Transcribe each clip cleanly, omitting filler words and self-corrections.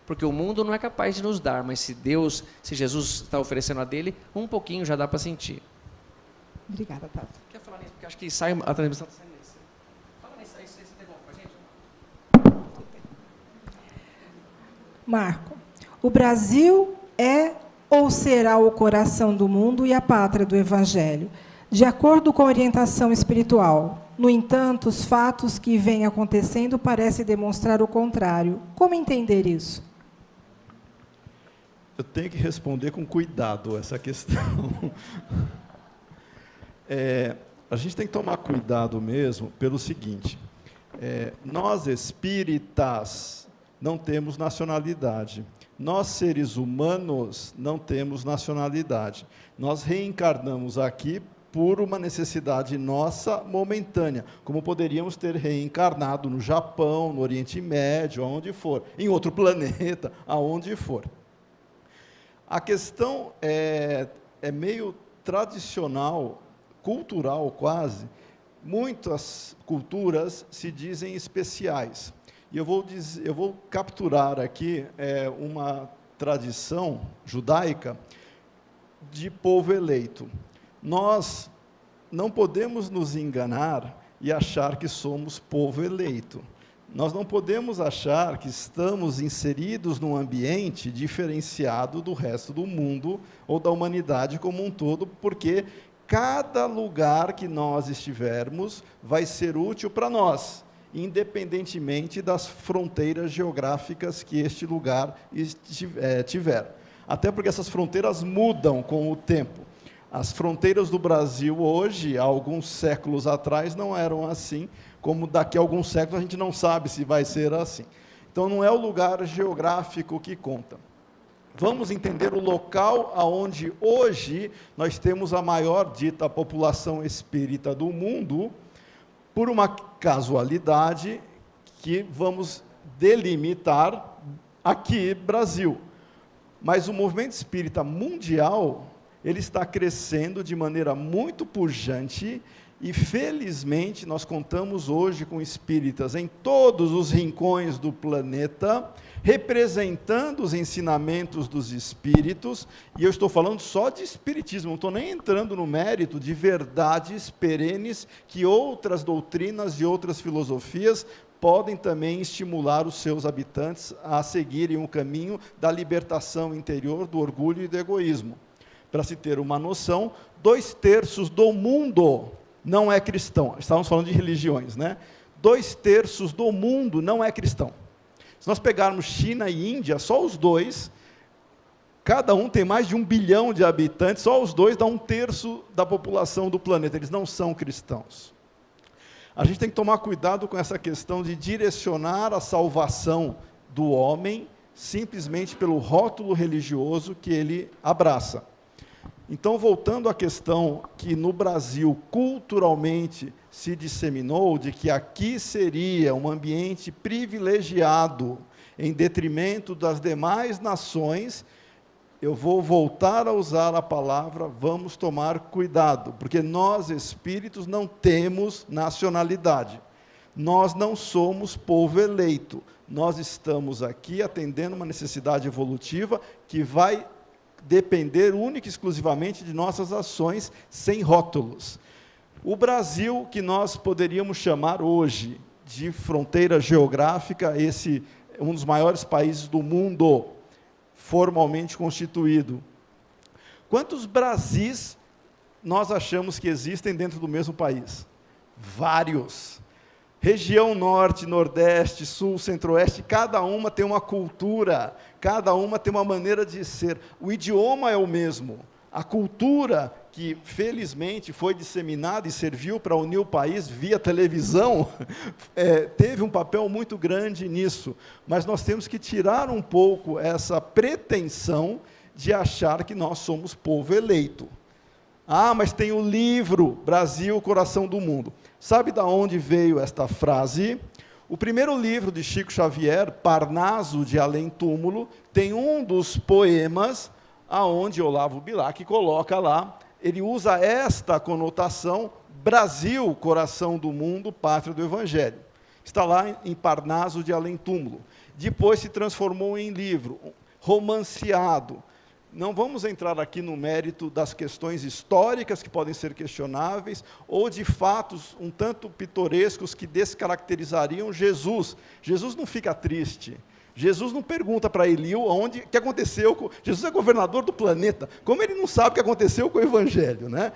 porque o mundo não é capaz de nos dar, mas se Jesus está oferecendo a dele, um pouquinho já dá para sentir. Obrigada, Tata. Quer falar nisso? Porque acho que sai a transmissão está saindo nisso. Fala nisso aí, você devolve para a gente? Marco, o Brasil é ou será o coração do mundo e a pátria do Evangelho, de acordo com a orientação espiritual. No entanto, os fatos que vêm acontecendo parecem demonstrar o contrário. Como entender isso? Eu tenho que responder com cuidado essa questão. A gente tem que tomar cuidado mesmo pelo seguinte, nós espíritas não temos nacionalidade, nós seres humanos não temos nacionalidade, nós reencarnamos aqui por uma necessidade nossa momentânea, como poderíamos ter reencarnado no Japão, no Oriente Médio, aonde for, em outro planeta, aonde for. A questão é meio tradicional, cultural quase. Muitas culturas se dizem especiais. E eu vou capturar aqui uma tradição judaica de povo eleito. Nós não podemos nos enganar e achar que somos povo eleito. Nós não podemos achar que estamos inseridos num ambiente diferenciado do resto do mundo ou da humanidade como um todo, porque cada lugar que nós estivermos vai ser útil para nós, independentemente das fronteiras geográficas que este lugar tiver. Até porque essas fronteiras mudam com o tempo. As fronteiras do Brasil hoje, há alguns séculos atrás, não eram assim, como daqui a alguns séculos a gente não sabe se vai ser assim. Então, não é o lugar geográfico que conta. Vamos entender o local aonde hoje nós temos a maior dita população espírita do mundo, por uma casualidade que vamos delimitar aqui, Brasil. Mas o movimento espírita mundial, ele está crescendo de maneira muito pujante e, felizmente, nós contamos hoje com espíritas em todos os rincões do planeta, representando os ensinamentos dos espíritos, e eu estou falando só de espiritismo, não estou nem entrando no mérito de verdades perenes que outras doutrinas e outras filosofias podem também estimular os seus habitantes a seguirem o caminho da libertação interior, do orgulho e do egoísmo. Para se ter uma noção, 2/3 do mundo não é cristão. Estávamos falando de religiões, né? 2/3 do mundo não é cristão. Se nós pegarmos China e Índia, só os dois, cada um tem mais de 1 bilhão de habitantes, só os dois dá 1/3 da população do planeta, eles não são cristãos. A gente tem que tomar cuidado com essa questão de direcionar a salvação do homem simplesmente pelo rótulo religioso que ele abraça. Então, voltando à questão que no Brasil, culturalmente, se disseminou de que aqui seria um ambiente privilegiado em detrimento das demais nações, eu vou voltar a usar a palavra, vamos tomar cuidado, porque nós, espíritos, não temos nacionalidade. Nós não somos povo eleito. Nós estamos aqui atendendo uma necessidade evolutiva que vai depender única e exclusivamente de nossas ações, sem rótulos. O Brasil, que nós poderíamos chamar hoje de fronteira geográfica, esse é um dos maiores países do mundo, formalmente constituído. Quantos Brasis nós achamos que existem dentro do mesmo país? Vários. Região Norte, Nordeste, Sul, Centro-Oeste, cada uma tem uma cultura, cada uma tem uma maneira de ser. O idioma é o mesmo. A cultura, que felizmente foi disseminada e serviu para unir o país via televisão, teve um papel muito grande nisso. Mas nós temos que tirar um pouco essa pretensão de achar que nós somos povo eleito. Ah, mas tem o livro Brasil, Coração do Mundo. Sabe de onde veio esta frase? O primeiro livro de Chico Xavier, Parnaso de Além Túmulo, tem um dos poemas aonde Olavo Bilac coloca lá, ele usa esta conotação, Brasil, Coração do Mundo, Pátria do Evangelho. Está lá em Parnaso de Além Túmulo. depois se transformou em livro, romanceado. Não vamos entrar aqui no mérito das questões históricas, que podem ser questionáveis, ou de fatos um tanto pitorescos que descaracterizariam Jesus. Jesus não fica triste. Jesus não pergunta para Eliú o que aconteceu. Jesus é governador do planeta. Como ele não sabe o que aconteceu com o Evangelho? Né?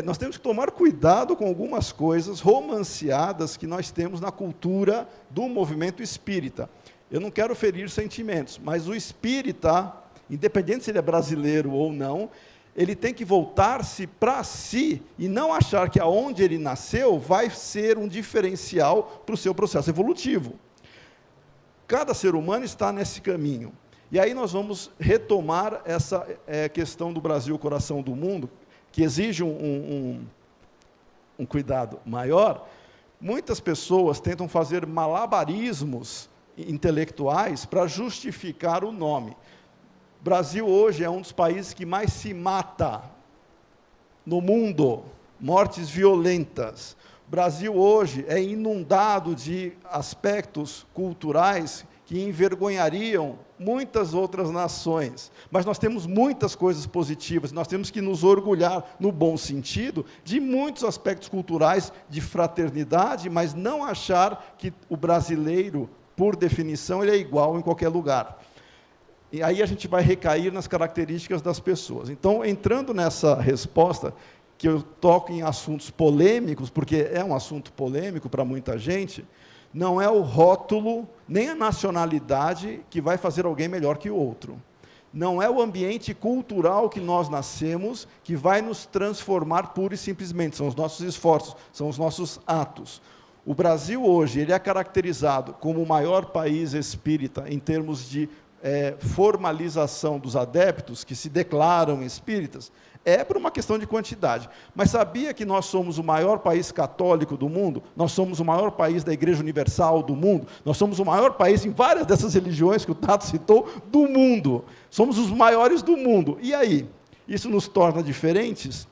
Nós temos que tomar cuidado com algumas coisas romanceadas que nós temos na cultura do movimento espírita. Eu não quero ferir sentimentos, mas o espírita, independente se ele é brasileiro ou não, ele tem que voltar-se para si e não achar que aonde ele nasceu vai ser um diferencial para o seu processo evolutivo. Cada ser humano está nesse caminho. E aí nós vamos retomar essa questão do Brasil, coração do mundo, que exige um cuidado maior. Muitas pessoas tentam fazer malabarismos intelectuais para justificar o nome. O Brasil hoje é um dos países que mais se mata no mundo, mortes violentas. O Brasil hoje é inundado de aspectos culturais que envergonhariam muitas outras nações. Mas nós temos muitas coisas positivas, nós temos que nos orgulhar, no bom sentido, de muitos aspectos culturais de fraternidade, mas não achar que o brasileiro, por definição, ele é igual em qualquer lugar. E aí a gente vai recair nas características das pessoas. Então, entrando nessa resposta, que eu toco em assuntos polêmicos, porque é um assunto polêmico para muita gente, não é o rótulo, nem a nacionalidade que vai fazer alguém melhor que o outro. Não é o ambiente cultural que nós nascemos que vai nos transformar pura e simplesmente, são os nossos esforços, são os nossos atos. O Brasil hoje, ele é caracterizado como o maior país espírita em termos de formalização dos adeptos que se declaram espíritas, por uma questão de quantidade. Mas sabia que nós somos o maior país católico do mundo? Nós somos o maior país da Igreja Universal do mundo? Nós somos o maior país em várias dessas religiões que o Tato citou, do mundo. Somos os maiores do mundo. E aí? Isso nos torna diferentes?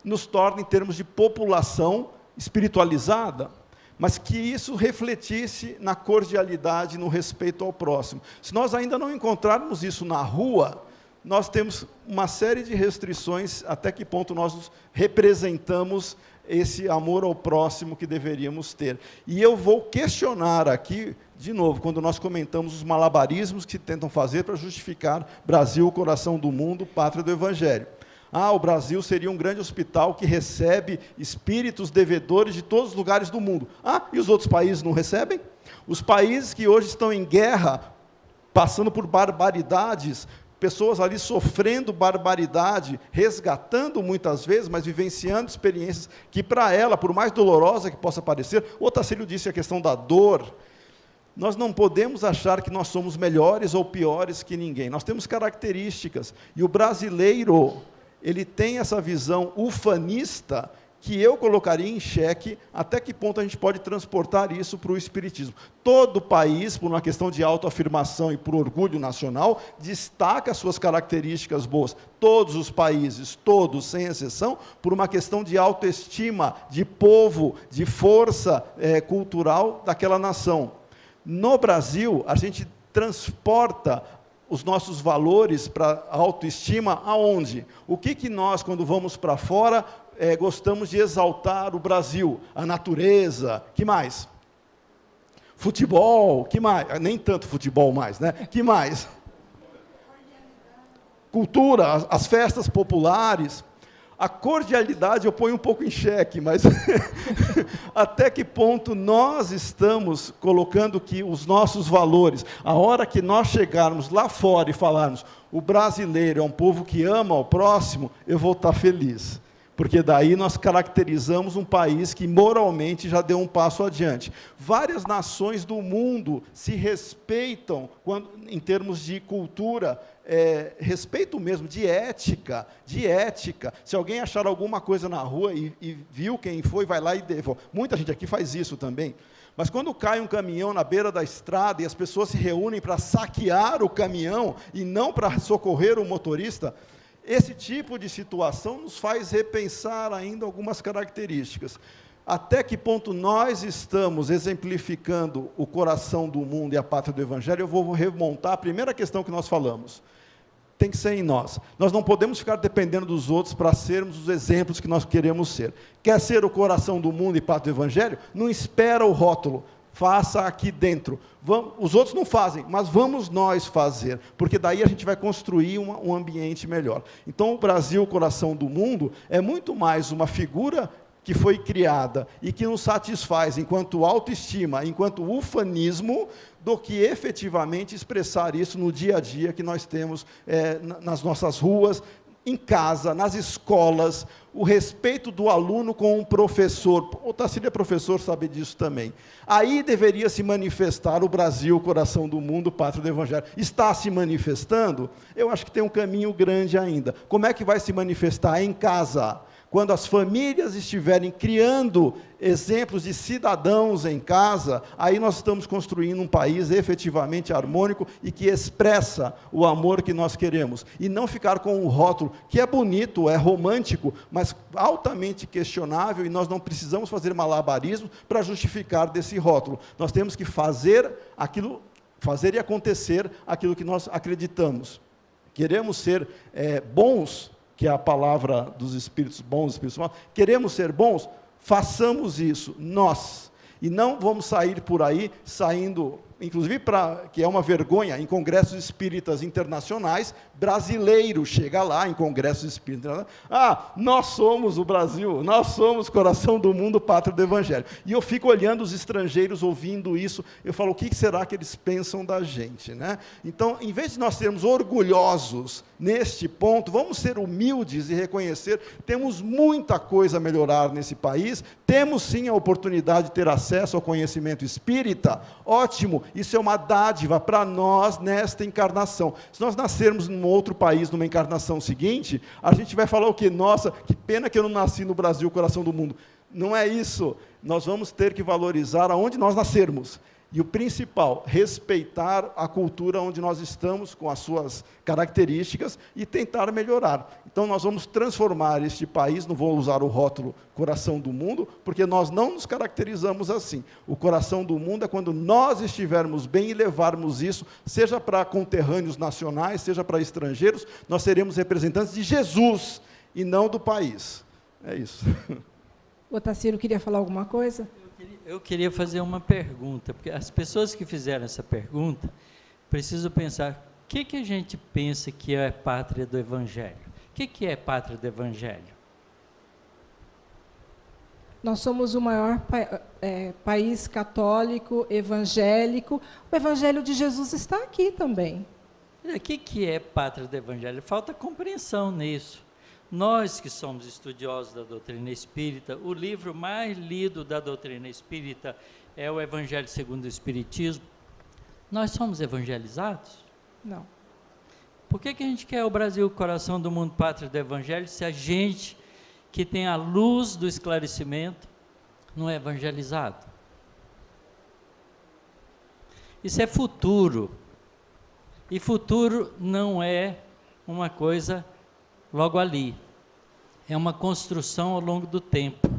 Nos torna em termos de população espiritualizada, mas que isso refletisse na cordialidade, no respeito ao próximo. Se nós ainda não encontrarmos isso na rua, nós temos uma série de restrições até que ponto nós representamos esse amor ao próximo que deveríamos ter. E eu vou questionar aqui, de novo, quando nós comentamos os malabarismos que tentam fazer para justificar Brasil, coração do mundo, pátria do Evangelho. O Brasil seria um grande hospital que recebe espíritos devedores de todos os lugares do mundo. E os outros países não recebem? Os países que hoje estão em guerra, passando por barbaridades, pessoas ali sofrendo barbaridade, resgatando muitas vezes, mas vivenciando experiências que para ela, por mais dolorosa que possa parecer, o Tarsílio disse a questão da dor, nós não podemos achar que nós somos melhores ou piores que ninguém. Nós temos características, e o brasileiro, ele tem essa visão ufanista, que eu colocaria em xeque até que ponto a gente pode transportar isso para o espiritismo. Todo país, por uma questão de autoafirmação e por orgulho nacional, destaca as suas características boas. Todos os países, todos, sem exceção, por uma questão de autoestima, de povo, de força cultural daquela nação. No Brasil, a gente transporta os nossos valores para a autoestima aonde? O que nós, quando vamos para fora, gostamos de exaltar o Brasil? A natureza, que mais? Futebol, que mais? Nem tanto futebol mais, né? Que mais? Cultura, as festas populares. A cordialidade eu ponho um pouco em xeque, mas até que ponto nós estamos colocando que os nossos valores, a hora que nós chegarmos lá fora e falarmos, o brasileiro é um povo que ama o próximo, eu vou estar feliz. Porque daí nós caracterizamos um país que moralmente já deu um passo adiante. Várias nações do mundo se respeitam em termos de cultura, respeito mesmo, de ética. Se alguém achar alguma coisa na rua e viu quem foi, vai lá e devolve. Muita gente aqui faz isso também. Mas quando cai um caminhão na beira da estrada e as pessoas se reúnem para saquear o caminhão e não para socorrer o motorista, esse tipo de situação nos faz repensar ainda algumas características. até que ponto nós estamos exemplificando o coração do mundo e a pátria do Evangelho, eu vou remontar a primeira questão que nós falamos. Tem que ser em nós. Nós não podemos ficar dependendo dos outros para sermos os exemplos que nós queremos ser. Quer ser o coração do mundo e pátria do Evangelho? Não espera o rótulo. Faça aqui dentro. Os outros não fazem, mas vamos nós fazer, porque daí a gente vai construir um ambiente melhor. Então, o Brasil, o coração do mundo, é muito mais uma figura que foi criada e que nos satisfaz enquanto autoestima, enquanto ufanismo, do que efetivamente expressar isso no dia a dia que nós temos nas nossas ruas, em casa, nas escolas, o respeito do aluno com um professor. O Tarsila é professor, sabe disso também. Aí deveria se manifestar o Brasil, o coração do mundo, pátria do Evangelho. Está se manifestando? Eu acho que tem um caminho grande ainda. Como é que vai se manifestar? Em casa. Quando as famílias estiverem criando exemplos de cidadãos em casa, aí nós estamos construindo um país efetivamente harmônico e que expressa o amor que nós queremos. E não ficar com um rótulo que é bonito, é romântico, mas altamente questionável, e nós não precisamos fazer malabarismo para justificar desse rótulo. Nós temos que fazer e acontecer aquilo que nós acreditamos. Queremos ser bons, que é a palavra dos espíritos bons, espíritos maus, queremos ser bons, façamos isso, nós. E não vamos sair por aí, inclusive, que é uma vergonha, em congressos espíritas internacionais, brasileiro chega lá em congressos espíritas internacionais, nós somos o Brasil, nós somos coração do mundo, pátria do Evangelho. E eu fico olhando os estrangeiros ouvindo isso, eu falo, o que será que eles pensam da gente, né? Então, em vez de nós sermos orgulhosos neste ponto, vamos ser humildes e reconhecer, temos muita coisa a melhorar nesse país, temos sim a oportunidade de ter acesso ao conhecimento espírita, ótimo, isso é uma dádiva para nós nesta encarnação. Se nós nascermos num outro país, numa encarnação seguinte, a gente vai falar o quê? Nossa, que pena que eu não nasci no Brasil, coração do mundo. Não é isso. Nós vamos ter que valorizar aonde nós nascermos. E o principal, respeitar a cultura onde nós estamos, com as suas características, e tentar melhorar. Então, nós vamos transformar este país, não vou usar o rótulo coração do mundo, porque nós não nos caracterizamos assim. O coração do mundo é quando nós estivermos bem e levarmos isso, seja para conterrâneos nacionais, seja para estrangeiros, nós seremos representantes de Jesus, e não do país. É isso. O Tarsila queria falar alguma coisa? Eu queria fazer uma pergunta, porque as pessoas que fizeram essa pergunta precisam pensar, o que a gente pensa que é pátria do Evangelho? O que é pátria do Evangelho? Nós somos o maior país católico, evangélico. O Evangelho de Jesus está aqui também. O que é pátria do Evangelho? Falta compreensão nisso. Nós que somos estudiosos da doutrina espírita, o livro mais lido da doutrina espírita é o Evangelho segundo o Espiritismo. Nós somos evangelizados? Não. Por que a gente quer o Brasil, o coração do mundo, pátria do Evangelho, se a gente, que tem a luz do esclarecimento, não é evangelizado? Isso é futuro. E futuro não é uma coisa logo ali, é uma construção ao longo do tempo,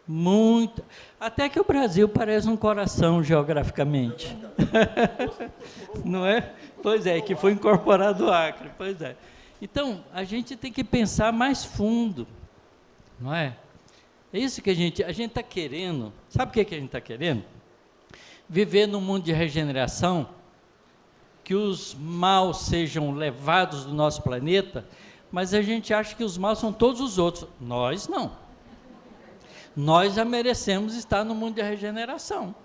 muito, até que o Brasil parece um coração geograficamente, não é? Pois é, que foi incorporado ao Acre, pois é. Então, a gente tem que pensar mais fundo, não é? É isso que a gente está querendo, sabe o que a gente está querendo? Viver num mundo de regeneração, que os maus sejam levados do nosso planeta, mas a gente acha que os maus são todos os outros. Nós não. Nós já merecemos estar no mundo de regeneração.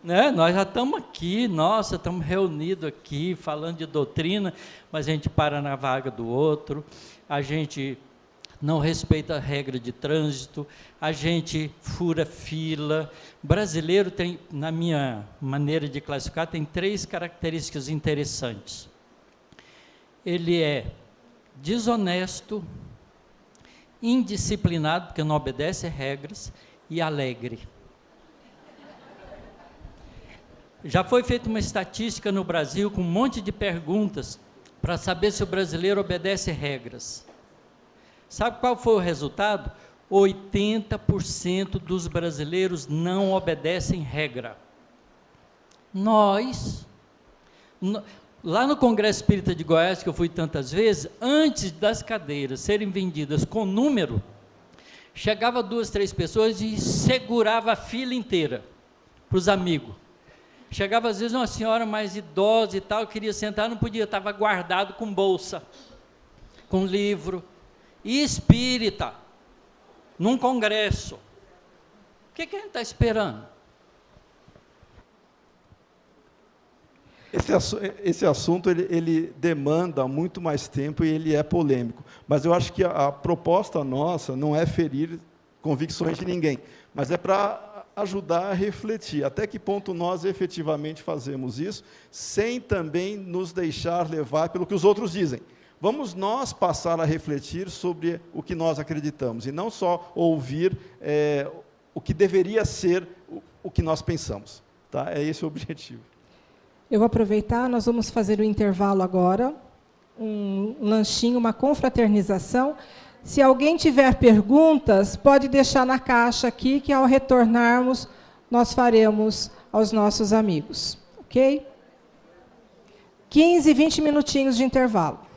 Né? Nós já estamos aqui, nossa, estamos reunidos aqui, falando de doutrina, mas a gente para na vaga do outro, a gente não respeita a regra de trânsito, a gente fura fila. O brasileiro tem, na minha maneira de classificar, tem 3 características interessantes. Ele é desonesto, indisciplinado, porque não obedece regras, e alegre. Já foi feita uma estatística no Brasil com um monte de perguntas para saber se o brasileiro obedece regras. Sabe qual foi o resultado? 80% dos brasileiros não obedecem regra. Lá no Congresso Espírita de Goiás, que eu fui tantas vezes, antes das cadeiras serem vendidas com número, chegava 2, 3 pessoas e segurava a fila inteira para os amigos. Chegava às vezes uma senhora mais idosa e tal, queria sentar, não podia, estava guardado com bolsa, com livro. E espírita, num congresso. O que a gente está esperando? Esse assunto ele demanda muito mais tempo e ele é polêmico. Mas eu acho que a proposta nossa não é ferir convicções de ninguém, mas é para ajudar a refletir até que ponto nós efetivamente fazemos isso, sem também nos deixar levar pelo que os outros dizem. Vamos nós passar a refletir sobre o que nós acreditamos, e não só ouvir o que deveria ser o que nós pensamos. Tá? É esse o objetivo. Eu vou aproveitar, nós vamos fazer o intervalo agora, um lanchinho, uma confraternização. Se alguém tiver perguntas, pode deixar na caixa aqui, que ao retornarmos, nós faremos aos nossos amigos. Ok? 15, 20 minutinhos de intervalo.